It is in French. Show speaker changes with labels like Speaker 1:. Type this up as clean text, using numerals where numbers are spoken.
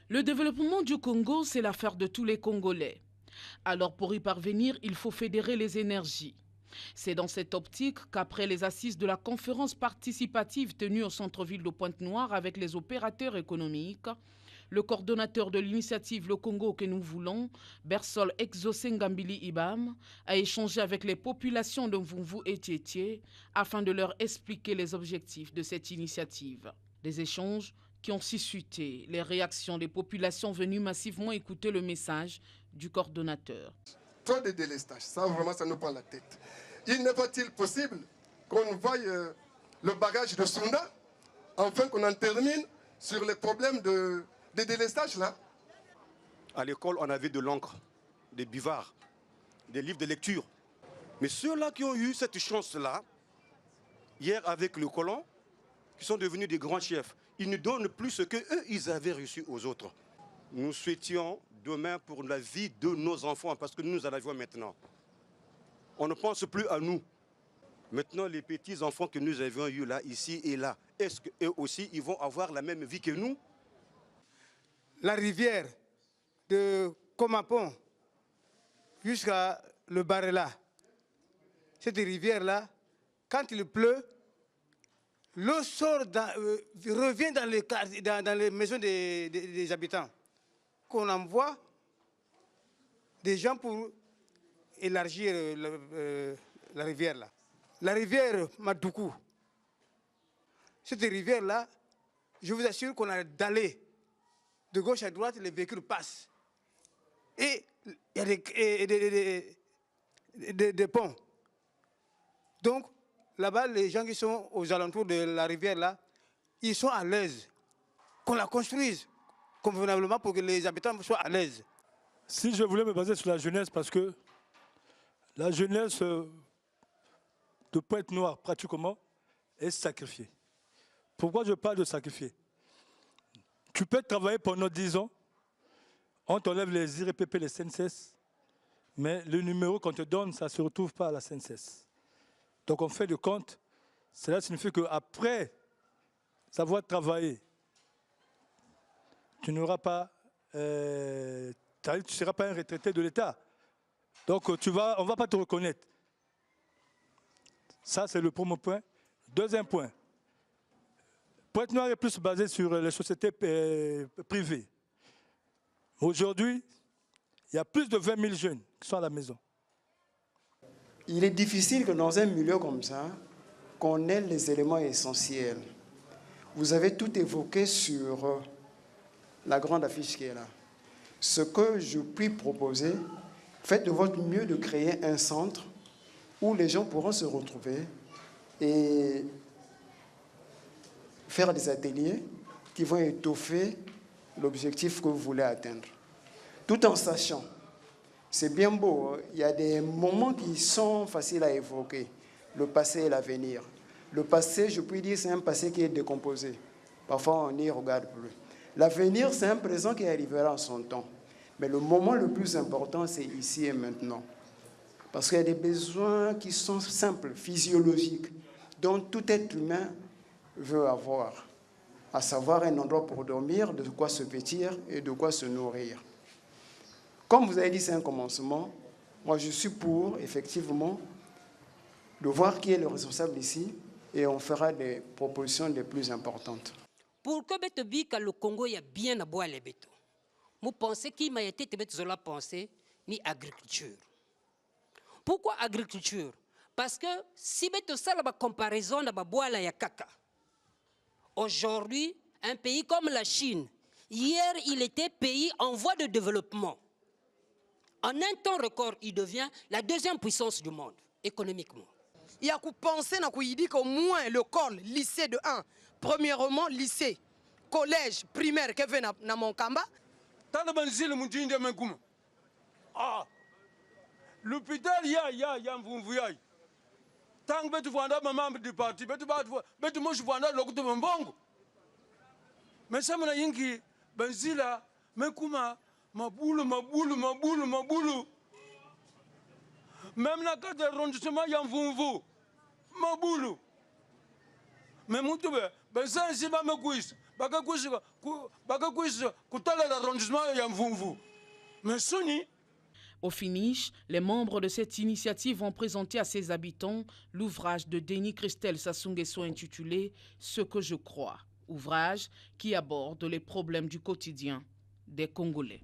Speaker 1: Le développement du Congo, c'est l'affaire de tous les Congolais. Alors pour y parvenir, il faut fédérer les énergies. C'est dans cette optique qu'après les assises de la conférence participative tenue au centre-ville de Pointe-Noire avec les opérateurs économiques, le coordonnateur de l'initiative Le Congo que nous voulons, Bersol Exosengambili Ibam, a échangé avec les populations de Mvumvu et Tietie afin de leur expliquer les objectifs de cette initiative. Des échanges qui ont suscité les réactions des populations venues massivement écouter le message du coordonnateur.
Speaker 2: Trop de délestage, ça vraiment ça nous prend la tête. Il n'est pas-il possible qu'on voie le bagage de Sunda afin qu'on en termine sur les problèmes de délestage là?
Speaker 3: À l'école, on avait de l'encre, des buvards, des livres de lecture. Mais ceux-là qui ont eu cette chance-là, hier avec le colon, qui sont devenus des grands chefs, ils ne donnent plus ce qu'eux, ils avaient reçu aux autres. Nous souhaitions demain pour la vie de nos enfants, parce que nous en avons maintenant. On ne pense plus à nous. Maintenant, les petits-enfants que nous avions eus là, ici et là, est-ce qu'eux aussi, ils vont avoir la même vie que nous?
Speaker 4: La rivière de Komapon jusqu'à le Barela, cette rivière-là, quand il pleut, l'eau sort revient dans les maisons des habitants. Qu'on envoie des gens pour élargir la rivière là. La rivière Madoukou, cette rivière-là, je vous assure qu'on a dallé de gauche à droite, les véhicules passent. Et il y a des ponts. Donc, là-bas, les gens qui sont aux alentours de la rivière là, ils sont à l'aise. Qu'on la construise convenablement pour que les habitants soient à l'aise.
Speaker 5: Si je voulais me baser sur la jeunesse, parce que la jeunesse de Pointe-Noire, pratiquement, est sacrifiée. Pourquoi je parle de sacrifier? Tu peux travailler pendant 10 ans, on t'enlève les IRPP, les CNSS, mais le numéro qu'on te donne, ça ne se retrouve pas à la CNSS. Donc on fait de compte, cela signifie qu'après avoir travaillé, tu n'auras pas, tu ne seras pas un retraité de l'État. Donc on ne va pas te reconnaître. Ça, c'est le premier point. Deuxième point, Pointe-Noire est plus basé sur les sociétés privées. Aujourd'hui, il y a plus de 20 000 jeunes qui sont à la maison.
Speaker 6: Il est difficile que dans un milieu comme ça, qu'on ait les éléments essentiels. Vous avez tout évoqué sur la grande affiche qui est là. Ce que je puis proposer, faites de votre mieux de créer un centre où les gens pourront se retrouver et faire des ateliers qui vont étoffer l'objectif que vous voulez atteindre. Tout en sachant, c'est bien beau, il y a des moments qui sont faciles à évoquer, le passé et l'avenir. Le passé, je puis dire, c'est un passé qui est décomposé. Parfois, on n'y regarde plus. L'avenir, c'est un présent qui arrivera en son temps. Mais le moment le plus important, c'est ici et maintenant. Parce qu'il y a des besoins qui sont simples, physiologiques, dont tout être humain veut avoir. À savoir un endroit pour dormir, de quoi se vêtir et de quoi se nourrir. Comme vous avez dit, c'est un commencement. Moi, je suis pour, effectivement, de voir qui est le responsable ici et on fera des propositions les plus importantes.
Speaker 7: Pour que le Congo y a bien à boire les bétons, vous pensez qu'il m'a été la pensée ni agriculture. Pourquoi agriculture? Parce que si vous avez une comparaison de boire la caca, aujourd'hui, un pays comme la Chine, hier, il était pays en voie de développement. En un temps record, il devient la deuxième puissance du monde, économiquement.
Speaker 8: Il y a qu'à penser qu'au moins l'école, lycée de 1, premièrement, lycée, collège, primaire, qui est dans mon kamba.
Speaker 9: L'hôpital, il y a un voyage. Tant que tu vois un membre du parti, tu vois un bon. Mais ça m'a dit que mais comment ma boule. Même la carte d'arrondissement, il y a un ma boule. mais mutu ben ça ici ba me kuis baka kuis kutala l'arrondissement ya Mvumvu mais soni.
Speaker 1: Au finish, les membres de cette initiative ont présenté à ses habitants l'ouvrage de Denis Christelle Sassou Nguesso intitulé « Ce que je crois », ouvrage qui aborde les problèmes du quotidien des Congolais.